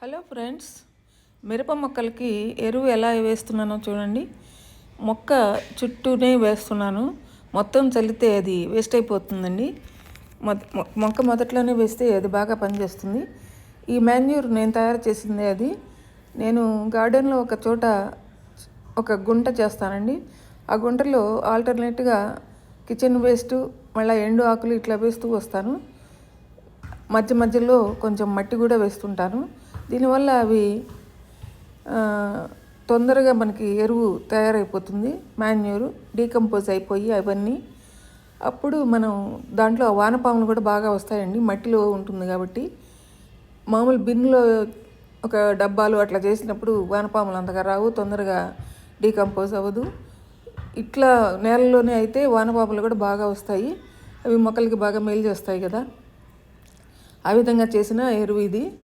Hello friends, మిరప మొక్కలకి ఎరువు ఎలా వేస్తున్నానో చూడండి. మొక్క చుట్టూనే వేస్తున్నాను. మొత్తం చల్లితే అది వేస్ట్ అయిపోతుందండి. మొక్క మొదట్లోనే వేస్తే అది బాగా పనిచేస్తుంది. ఈ మాన్యూర్ నేను తయారు చేసిందే. అది నేను గార్డెన్లో ఒక చోట ఒక గుంట చేస్తానండి. ఆ గుంటలో ఆల్టర్నేట్గా కిచెన్ వేస్ట్, మళ్ళీ ఎండు ఆకులు ఇట్లా వేస్తూ వస్తాను. మధ్య మధ్యలో కొంచెం మట్టి కూడా వేస్తుంటాను. దీనివల్ల అవి తొందరగా మనకి ఎరువు తయారైపోతుంది. మాన్యూరు డీకంపోజ్ అయిపోయి అవన్నీ అప్పుడు మనం దాంట్లో వానపాములు కూడా బాగా వస్తాయండి. మట్టిలో ఉంటుంది కాబట్టి. మామూలు బిన్లో ఒక డబ్బాలు అట్లా చేసినప్పుడు వానపాములు అంతగా రావు, తొందరగా డీకంపోజ్ అవ్వదు. ఇట్లా నేలలోనే అయితే వానపాములు కూడా బాగా వస్తాయి. అవి మొక్కలకి బాగా మేలు చేస్తాయి కదా. ఆ విధంగా చేసిన ఎరువు ఇది.